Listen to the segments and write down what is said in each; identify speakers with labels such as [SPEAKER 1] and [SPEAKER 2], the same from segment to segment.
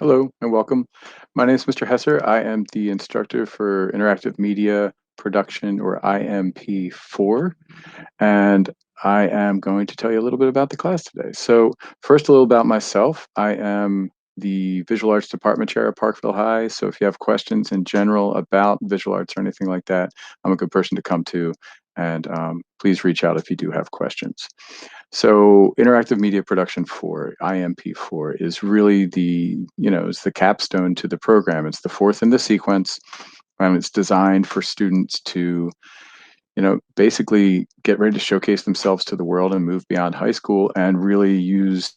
[SPEAKER 1] Hello and welcome. My name is Mr. Hesser. I am the instructor for Interactive Media Production, or IMP4, and I am going to tell you a little bit about the class today. So first, a little about myself. I am the Visual Arts Department Chair at Parkville High. So if you have questions in general about visual arts or anything like that, I'm a good person to come to, and please reach out if you do have questions. So interactive media production for IMP4 is really it's the capstone to the program. It's the fourth in the sequence. It's designed for students to, basically get ready to showcase themselves to the world and move beyond high school and really use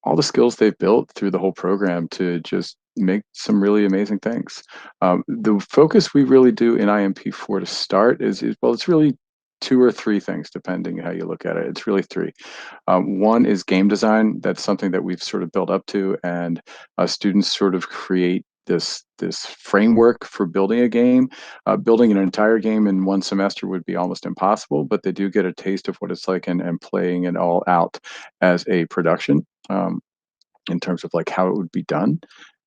[SPEAKER 1] all the skills they've built through the whole program to just make some really amazing things. The focus we really do in IMP4 to start is well, it's really two or three things, depending how you look at it. It's really three. One is game design. That's something that we've sort of built up to, and students sort of create this framework for building a game. Building an entire game in one semester would be almost impossible, but they do get a taste of what it's like and playing it all out as a production, in terms of like how it would be done,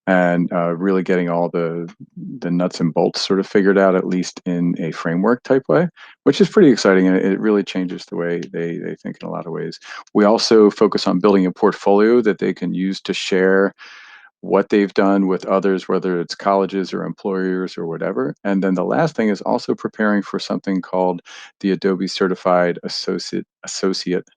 [SPEAKER 1] and really getting all the nuts and bolts sort of figured out, at least in a framework type way, which is pretty exciting, and it really changes the way they think in a lot of ways. We also focus on building a portfolio that they can use to share what they've done with others, whether it's colleges or employers or whatever. And then the last thing is also preparing for something called the Adobe Certified Associate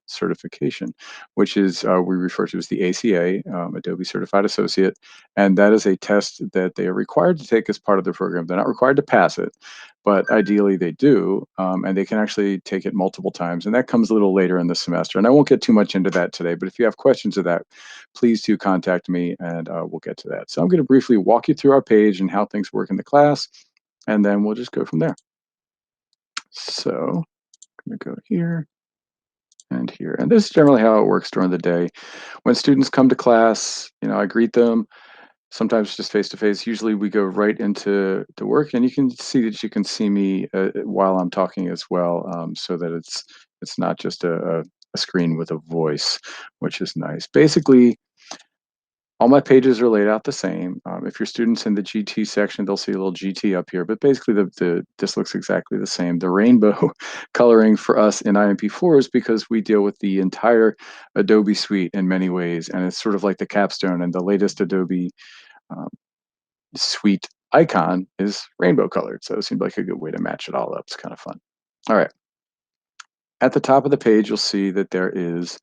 [SPEAKER 1] Certification, which is we refer to as the ACA, Adobe Certified Associate. And that is a test that they are required to take as part of the program. They're not required to pass it, but ideally they do, and they can actually take it multiple times. And that comes a little later in the semester. And I won't get too much into that today, but if you have questions of that, please do contact me, and we'll get to that. So I'm going to briefly walk you through our page and how things work in the class, and then we'll just go from there. So I'm going to go here and here. And this is generally how it works during the day. When students come to class, I greet them, sometimes just face to face. Usually we go right into the work, and you can see that you can see me while I'm talking as well, so that it's not just a screen with a voice, which is nice. Basically, all my pages are laid out the same. If your student's in the GT section, they'll see a little GT up here, but basically this looks exactly the same. The rainbow coloring for us in IMP4 is because we deal with the entire Adobe suite in many ways, and it's sort of like the capstone, and the latest Adobe um, suite icon is rainbow colored. So it seemed like a good way to match it all up. It's kind of fun. All right. At the top of the page, you'll see that there is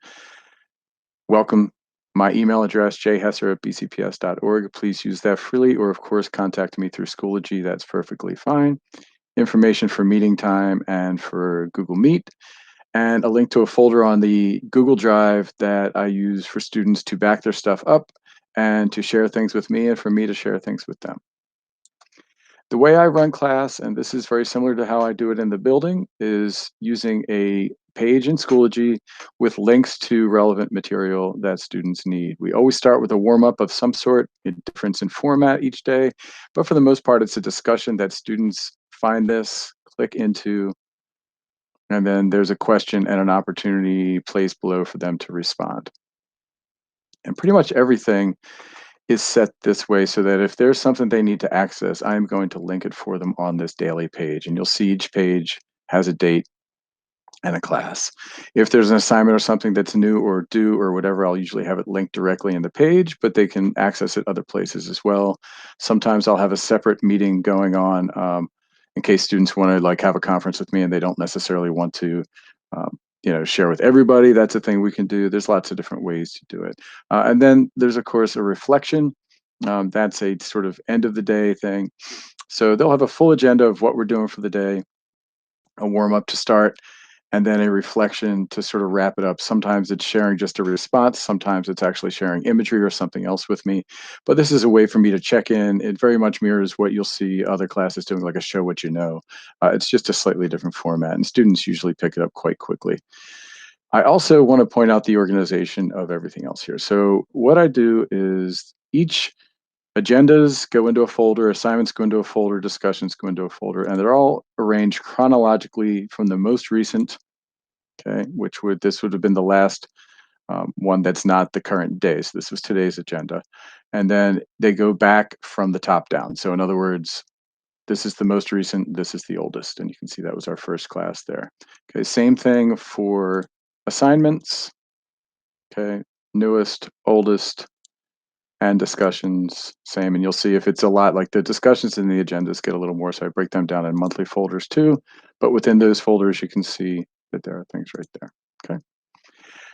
[SPEAKER 1] welcome. My email address, jhesser@bcps.org. Please use that freely, or of course, contact me through Schoology. That's perfectly fine. Information for meeting time and for Google Meet, and a link to a folder on the Google Drive that I use for students to back their stuff up and to share things with me, and for me to share things with them. The way I run class, and this is very similar to how I do it in the building, is using a page in Schoology with links to relevant material that students need. We always start with a warm-up of some sort, a difference in format each day, but for the most part, it's a discussion that students find this, click into, and then there's a question and an opportunity placed below for them to respond. And pretty much everything is set this way so that if there's something they need to access, I'm going to link it for them on this daily page. And you'll see each page has a date and a class. If there's an assignment or something that's new or due or whatever, I'll usually have it linked directly in the page, but they can access it other places as well. Sometimes I'll have a separate meeting going on, in case students want to like have a conference with me and they don't necessarily want to share with everybody. That's a thing we can do. There's lots of different ways to do it. And then there's, of course, a reflection. That's a sort of end of the day thing. So they'll have a full agenda of what we're doing for the day, a warm up to start, and then a reflection to sort of wrap it up. Sometimes it's sharing just a response. Sometimes it's actually sharing imagery or something else with me. But this is a way for me to check in. It very much mirrors what you'll see other classes doing, like a show what you know. It's just a slightly different format, and students usually pick it up quite quickly. I also want to point out the organization of everything else here. So what I do is each agendas go into a folder, assignments go into a folder, discussions go into a folder, and they're all arranged chronologically from the most recent, okay, this would have been the last one that's not the current day. So this was today's agenda. And then they go back from the top down. So in other words, this is the most recent, this is the oldest. And you can see that was our first class there. Okay, same thing for assignments. Okay, newest, oldest, and discussions, same. And you'll see if it's a lot, like the discussions in the agendas get a little more, so I break them down in monthly folders too. But within those folders, you can see that there are things right there. Okay.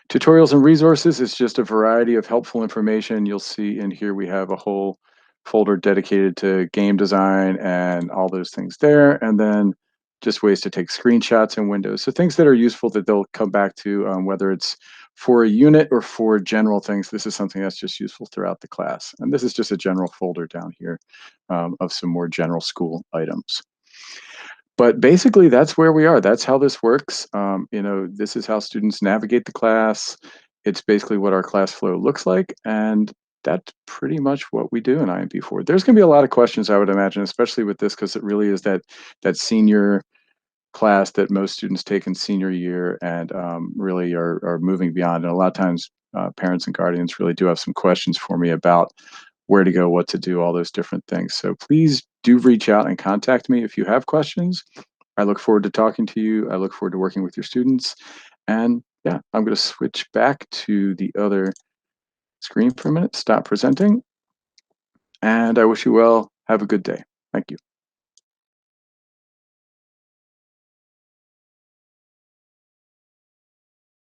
[SPEAKER 1] Tutorials and resources is just a variety of helpful information. You'll see in here we have a whole folder dedicated to game design and all those things there. And then just ways to take screenshots in Windows. So things that are useful that they'll come back to, whether it's for a unit or for general things. This is something that's just useful throughout the class. And this is just a general folder down here of some more general school items. But basically, that's where we are. That's how this works. This is how students navigate the class. It's basically what our class flow looks like, and that's pretty much what we do in IMP4. There's going to be a lot of questions, I would imagine, especially with this, because it really is that senior class that most students take in senior year and really are moving beyond. And a lot of times, parents and guardians really do have some questions for me about where to go, what to do, all those different things. So please do reach out and contact me if you have questions. I look forward to talking to you. I look forward to working with your students. And yeah, I'm going to switch back to the other screen for a minute, stop presenting. And I wish you well. Have a good day. Thank you.